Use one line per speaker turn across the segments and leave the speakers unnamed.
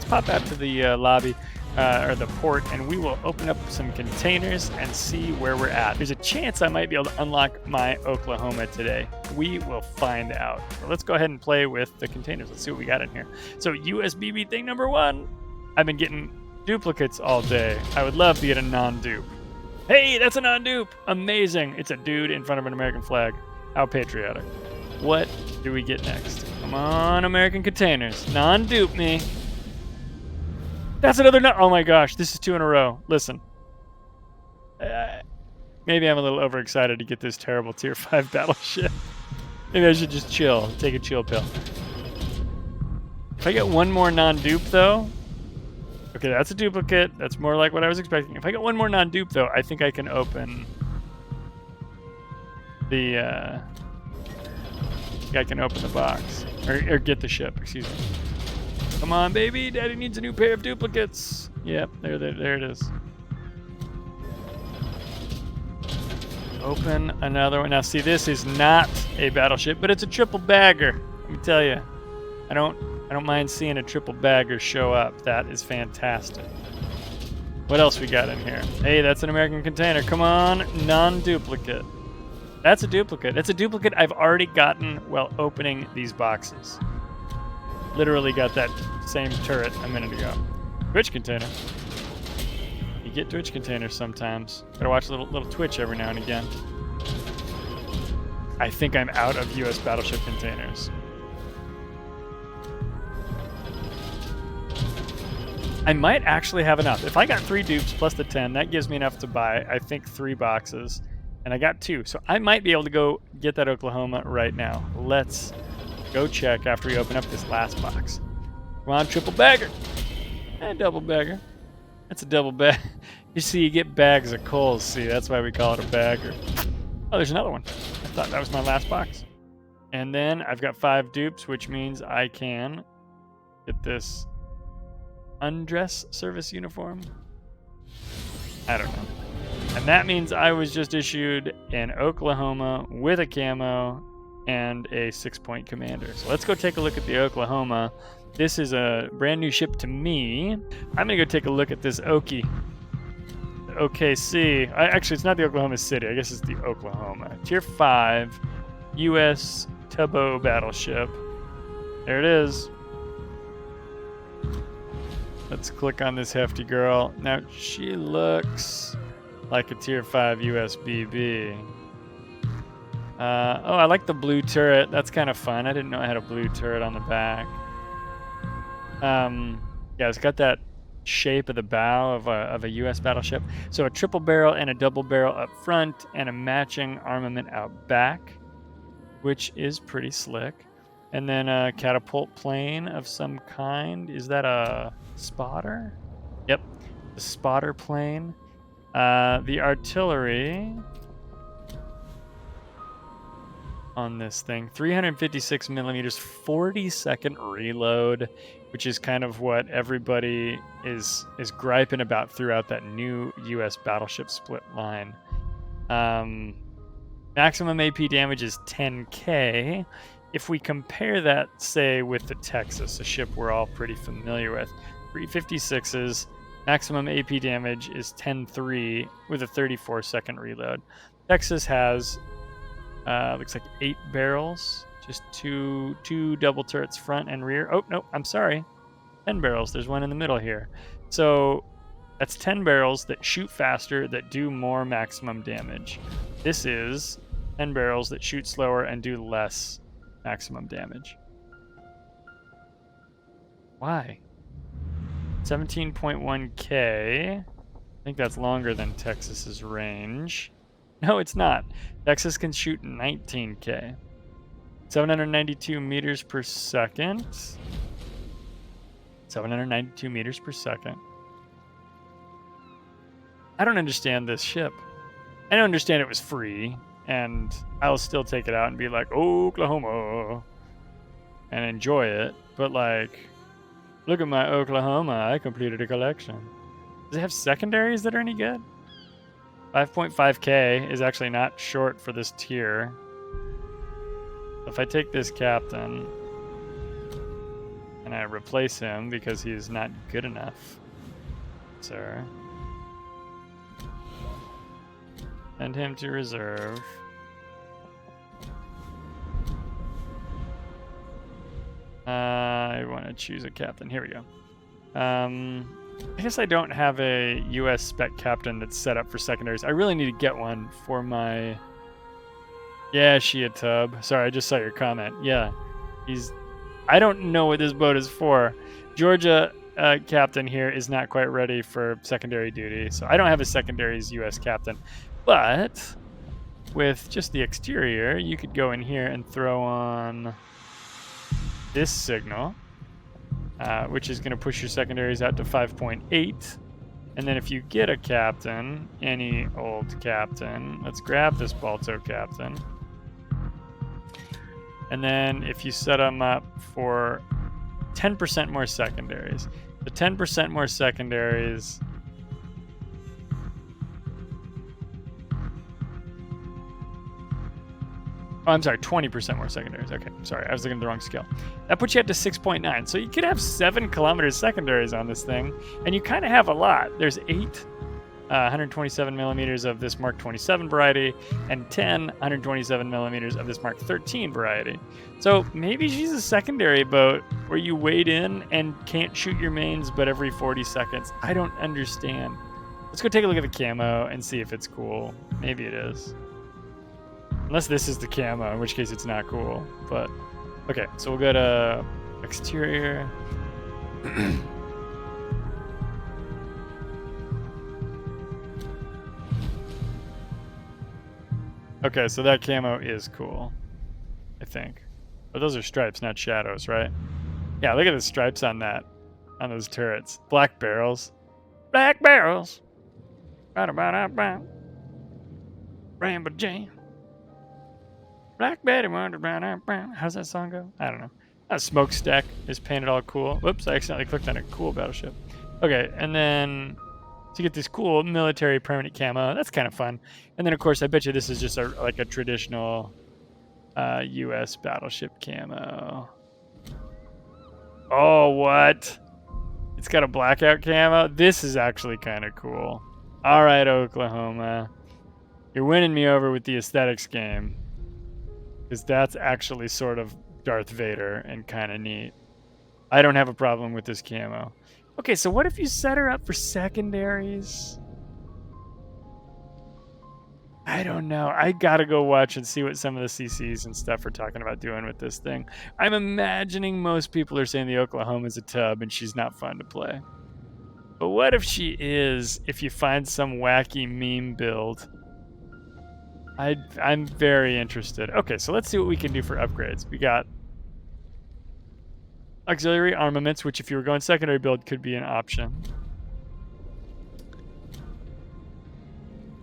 pop out to the lobby or the port, and we will open up some containers and see where we're at. There's a chance I might be able to unlock my Oklahoma today. We will find out. So let's go ahead and play with the containers. Let's see what we got in here. So USBB thing number 1. I've been getting duplicates all day. I would love to get a non-dupe. Hey, that's a non-dupe. Amazing. It's a dude in front of an American flag. How patriotic. What do we get next? Come on, American containers. Non-dupe me. That's another oh my gosh, this is 2 in a row. Listen. Maybe I'm a little overexcited to get this terrible tier 5 battleship. Maybe I should just chill. Take a chill pill. If I get one more non-dupe though. Okay, that's a duplicate. That's more like what I was expecting. If I get one more non-dupe though, I think I can open the I can open the box. Or get the ship, excuse me. Come on, baby. Daddy needs a new pair of duplicates. Yep, there it is. Open another one. Now, see, this is not a battleship, but it's a triple bagger. Let me tell you, I don't mind seeing a triple bagger show up. That is fantastic. What else we got in here? Hey, that's an American container. Come on, non-duplicate. That's a duplicate. That's a duplicate I've already gotten while opening these boxes. Literally got that same turret a minute ago. Twitch container. You get Twitch containers sometimes. Gotta watch a little Twitch every now and again. I think I'm out of US battleship containers. I might actually have enough. If I got 3 dupes plus the 10, that gives me enough to buy, I think, 3 boxes. And I got 2. So I might be able to go get that Oklahoma right now. Let's go check after we open up this last box. Come on, triple bagger. And double bagger. That's a double bag. You see, you get bags of coals. See, that's why we call it a bagger. Oh, there's another one. I thought that was my last box. And then I've got 5 dupes, which means I can get this undress service uniform. I don't know. And that means I was just issued an Oklahoma with a camo and a 6-point commander. So let's go take a look at the Oklahoma. This is a brand new ship to me. I'm gonna go take a look at this Okie. The OKC. Actually, it's not the Oklahoma City. I guess it's the Oklahoma. Tier 5 US tugboat battleship. There it is. Let's click on this hefty girl. Now, she looks like a tier 5 USBB. Oh, I like the blue turret. That's kind of fun. I didn't know I had a blue turret on the back. Yeah, it's got that shape of the bow of a US battleship. So a triple barrel and a double barrel up front and a matching armament out back, which is pretty slick. And then a catapult plane of some kind. Is that a spotter? Yep, the spotter plane. The artillery on this thing, 356 millimeters, 40-second reload, which is kind of what everybody is griping about throughout that new U.S. battleship split line. Maximum AP damage is 10k. If we compare that, say, with the Texas, a ship we're all pretty familiar with, 356s, maximum AP damage is 10.3 with a 34-second reload. Texas has, looks like 8 barrels, just two double turrets front and rear. Oh, no, I'm sorry. 10 barrels. There's one in the middle here. So that's 10 barrels that shoot faster, that do more maximum damage. This is 10 barrels that shoot slower and do less maximum damage. Why? 17.1k. I think that's longer than Texas's range. No, it's not. Texas can shoot 19k. 792 meters per second. 792 meters per second. I don't understand this ship. I don't understand it was free, and I'll still take it out and be like, Oklahoma, and enjoy it. But like, look at my Oklahoma. I completed a collection. Does it have secondaries that are any good? 5.5k is actually not short for this tier. If I take this captain and replace him because he's not good enough, sir. Send him to reserve. I want to choose a captain. Here we go. I guess I don't have a U.S. spec captain that's set up for secondaries. I really need to get one for my... Yeah, Shia Tub. Sorry, I just saw your comment. Yeah, I don't know what this boat is for. Georgia captain here is not quite ready for secondary duty, so I don't have a secondaries U.S. captain. But with just the exterior, you could go in here and throw on this signal, which is going to push your secondaries out to 5.8. And then if you get a captain, any old captain, let's grab this Balto captain. And then if you set them up for 10% more secondaries, the 10% more secondaries... Oh, I'm sorry, 20% more secondaries. Okay, sorry, I was looking at the wrong scale. That puts you up to 6.9. So you could have 7 kilometers secondaries on this thing, and you kind of have a lot. There's 8 127 millimeters of this Mark 27 variety, and 10 127 millimeters of this Mark 13 variety. So maybe she's a secondary boat where you wade in and can't shoot your mains but every 40 seconds. I don't understand. Let's go take a look at the camo and see if it's cool. Maybe it is. Unless this is the camo, in which case it's not cool. But, okay, so we'll go to exterior. Okay, so that camo is cool, I think. But those are stripes, not shadows, right? Yeah, look at the stripes on that, on those turrets. Black barrels. Black barrels. Rainbow Jane. Black Betty wonder brown. How's that song go? I don't know. A smokestack is painted all cool. Whoops, I accidentally clicked on a cool battleship. Okay, and then to get this cool military permanent camo, that's kind of fun. And then, of course, I bet you this is just like a traditional U.S. battleship camo. Oh, what? It's got a blackout camo? This is actually kind of cool. All right, Oklahoma. You're winning me over with the aesthetics game. Because that's actually sort of Darth Vader and kind of neat. I don't have a problem with this camo. Okay, so what if you set her up for secondaries? I don't know. I gotta go watch and see what some of the CCs and stuff are talking about doing with this thing. I'm imagining most people are saying the Oklahoma is a tub and she's not fun to play. But what if she is, if you find some wacky meme build? I'm very interested. Okay, so let's see what we can do for upgrades. We got auxiliary armaments, which if you were going secondary build could be an option.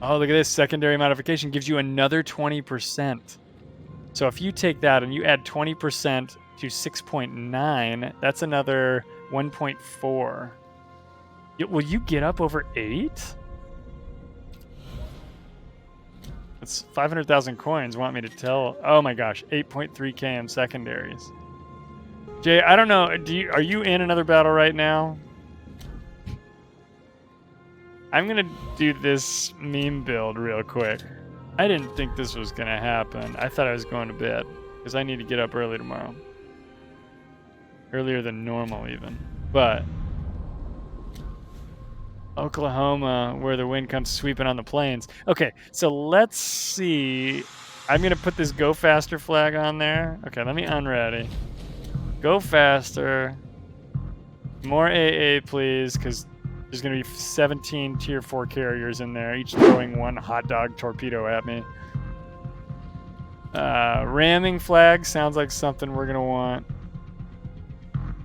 Oh, look at this. Secondary modification gives you another 20%. So if you take that and you add 20% to 6.9, that's another 1.4. Will you get up over 8? It's 500,000 coins want me to tell. Oh my gosh, 8.3 km secondaries. Jay, I don't know. Are you in another battle right now? I'm gonna do this meme build real quick. I didn't think this was gonna happen. I thought I was going to bed because I need to get up early tomorrow. Earlier than normal even. But Oklahoma, where the wind comes sweeping on the plains. Okay, so let's see. I'm going to put this go faster flag on there. Okay, let me unready. Go faster. More AA, please, because there's going to be 17 tier 4 carriers in there, each throwing one hot dog torpedo at me. Ramming flag sounds like something we're going to want.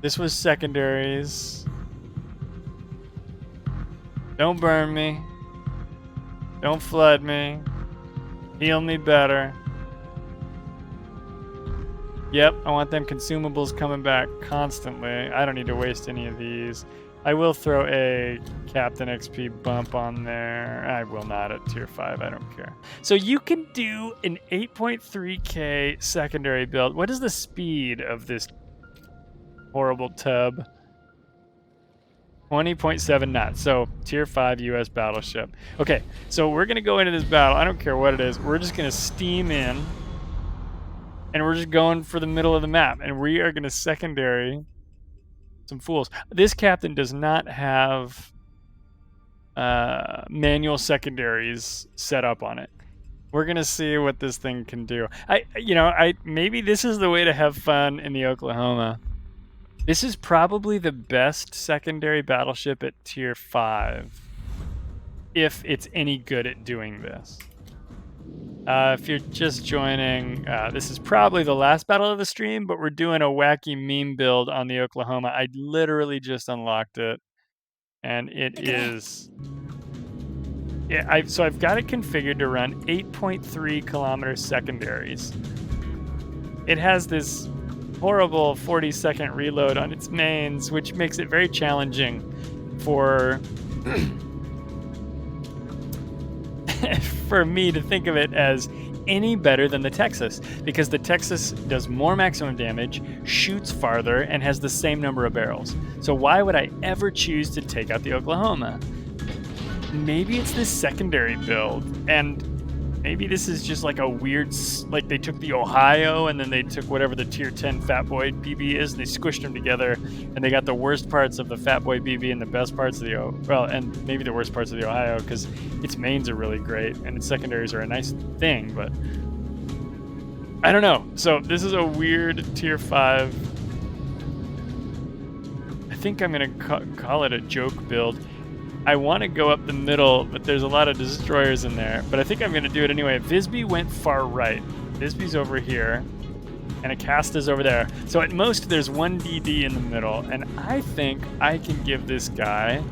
This was secondaries. Don't burn me. Don't flood me. Heal me better. Yep, I want them consumables coming back constantly. I don't need to waste any of these. I will throw a Captain XP bump on there. I will not at tier 5. I don't care. So you can do an 8.3k secondary build. What is the speed of this horrible tub. 20.7 knots. So tier 5 US battleship. Okay, so we're gonna go into this battle. I don't care what it is. We're just gonna steam in, and we're just going for the middle of the map, and we are gonna secondary some fools. This captain does not have manual secondaries set up on it. We're gonna see what this thing can do. Maybe this is the way to have fun in the Oklahoma. This is probably the best secondary battleship at tier 5, if it's any good at doing this. If you're just joining, this is probably the last battle of the stream, but we're doing a wacky meme build on the Oklahoma. I literally just unlocked it, and it is... Yeah, so I've got it configured to run 8.3 kilometer secondaries. It has this horrible 40-second reload on its mains, which makes it very challenging for for me to think of it as any better than the Texas, because the Texas does more maximum damage, shoots farther, and has the same number of barrels. So why would I ever choose to take out the Oklahoma? Maybe it's this secondary build, and maybe this is just like a weird, like they took the Ohio and then they took whatever the tier 10 Fat Boy BB is, and they squished them together, and they got the worst parts of the Fat Boy BB and the best parts of the and maybe the worst parts of the Ohio, because its mains are really great and its secondaries are a nice thing, but I don't know. So this is a weird tier 5. I think I'm gonna call it a joke build. I want to go up the middle, but there's a lot of destroyers in there. But I think I'm going to do it anyway. Visby went far right. Visby's over here, and Acasta's over there. So at most, there's one DD in the middle, and I think I can give this guy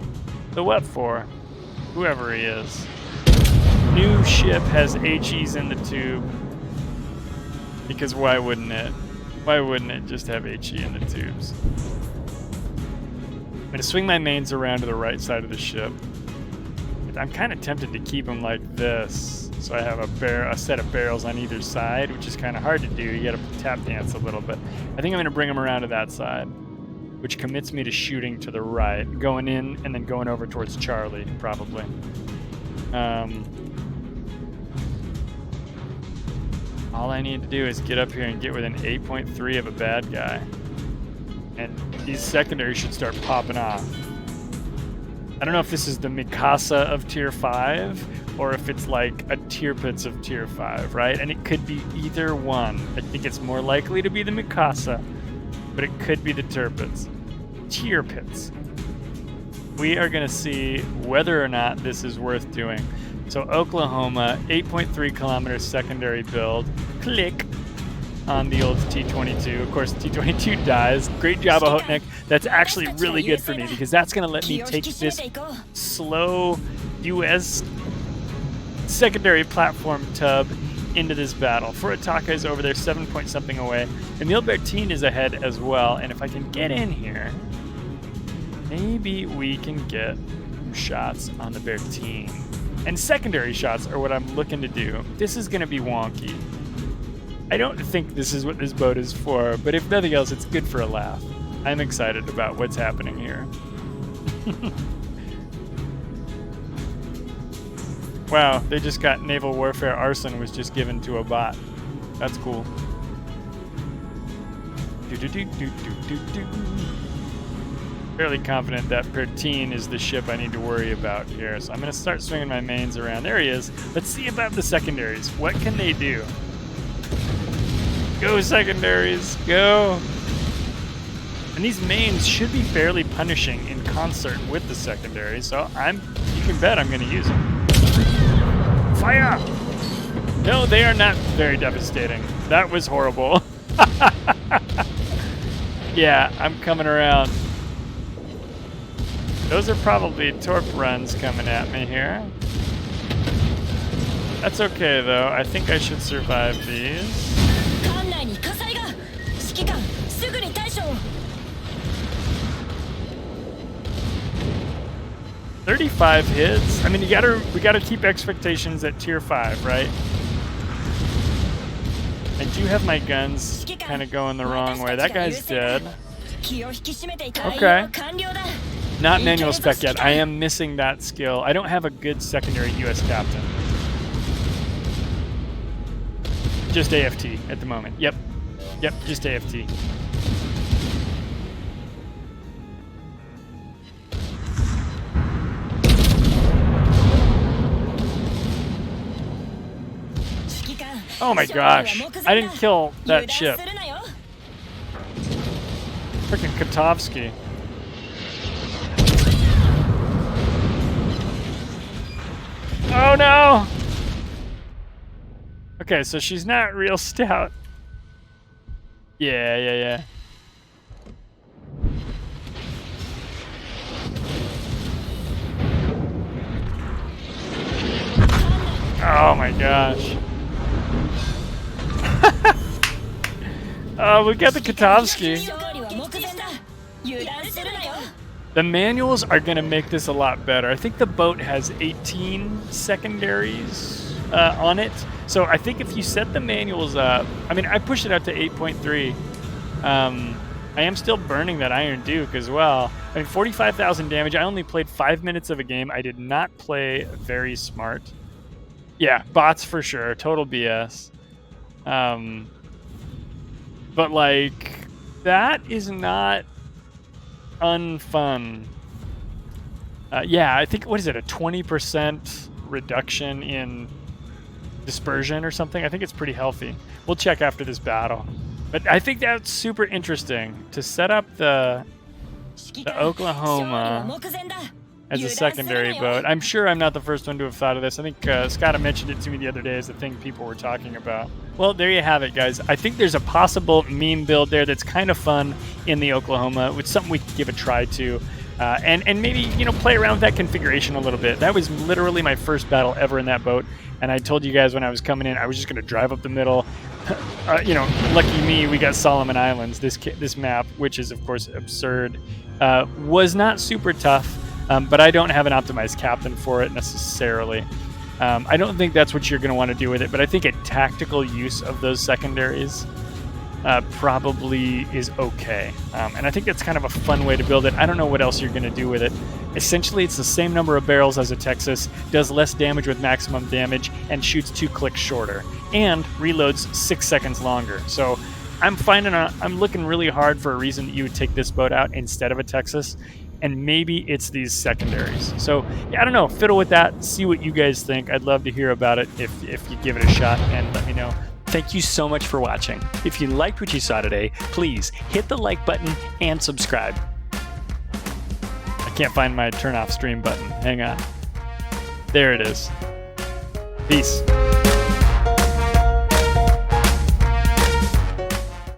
the what for, whoever he is. New ship has HEs in the tube, because why wouldn't it? Why wouldn't it just have HE in the tubes? I'm going to swing my mains around to the right side of the ship. I'm kind of tempted to keep them like this, so I have a set of barrels on either side, which is kind of hard to do. You got to tap dance a little bit. I think I'm going to bring them around to that side, which commits me to shooting to the right, going in and then going over towards Charlie, probably. All I need to do is get up here and get within 8.3 of a bad guy. And these secondaries should start popping off. I don't know if this is the Mikasa of tier 5 or if it's like a Tirpitz of tier 5, right? And it could be either one. I think it's more likely to be the Mikasa, but it could be the Tirpitz. We are going to see whether or not this is worth doing. So Oklahoma, 8.3 kilometer secondary build. Click. On the old T-22. Of course, T-22 dies. Great job, Ahotnik. That's actually really good for me, because that's going to let me take this slow US secondary platform tub into this battle. Furitaka is over there 7 point something away. Emil Bertin is ahead as well, and if I can get in here, maybe we can get shots on the Bertin. And secondary shots are what I'm looking to do. This is going to be wonky. I don't think this is what this boat is for, but if nothing else, it's good for a laugh. I'm excited about what's happening here. Wow, they just got naval warfare arson was just given to a bot. That's cool. Fairly confident that Bertin is the ship I need to worry about here, so I'm going to start swinging my mains around. There he is. Let's see about the secondaries. What can they do? Go secondaries, go! And these mains should be fairly punishing in concert with the secondaries, so you can bet I'm going to use them. Fire! No, they are not very devastating. That was horrible. Yeah, I'm coming around. Those are probably torp runs coming at me here. That's okay, though. I think I should survive these. 35 hits. I mean, we gotta keep expectations at tier 5, right? I do have my guns kind of going the wrong way. That guy's dead. Okay. Not manual spec yet. I am missing that skill. I don't have a good secondary US captain. Just AFT at the moment. Yep. Yep, just AFT. Oh my gosh. I didn't kill that ship. Freaking Kotovsky. Oh no! Okay, so she's not real stout. Yeah. Oh my gosh. Oh, we got the Kotovsky. The manuals are going to make this a lot better. I think the boat has 18 secondaries on it. So I think if you set the manuals up, I mean, I pushed it out to 8.3. I am still burning that Iron Duke as well. I mean, 45,000 damage. I only played 5 minutes of a game. I did not play very smart. Yeah, bots for sure. Total BS. But like, that is not unfun. Yeah, I think, what is it, a 20% reduction in dispersion or something? I think it's pretty healthy. We'll check after this battle. But I think that's super interesting to set up the Oklahoma as a secondary boat. I'm sure I'm not the first one to have thought of this. I think Scott mentioned it to me the other day as the thing people were talking about. Well, there you have it, guys. I think there's a possible meme build there that's kind of fun in the Oklahoma. It's something we could give a try to. And maybe, you know, play around with that configuration a little bit. That was literally my first battle ever in that boat. And I told you guys when I was coming in, I was just going to drive up the middle. You know, lucky me, we got Solomon Islands, this map, which is, of course, absurd. Was not super tough. But I don't have an optimized captain for it necessarily. I don't think that's what you're going to want to do with it, but I think a tactical use of those secondaries probably is okay. And I think that's kind of a fun way to build it. I don't know what else you're going to do with it. Essentially, it's the same number of barrels as a Texas, does less damage with maximum damage, and shoots 2 clicks shorter, and reloads 6 seconds longer. So I'm looking really hard for a reason that you would take this boat out instead of a Texas. And maybe it's these secondaries. So, yeah, I don't know. Fiddle with that. See what you guys think. I'd love to hear about it if you give it a shot, and let me know. Thank you so much for watching. If you liked what you saw today, please hit the like button and subscribe. I can't find my turn off stream button. Hang on. There it is. Peace.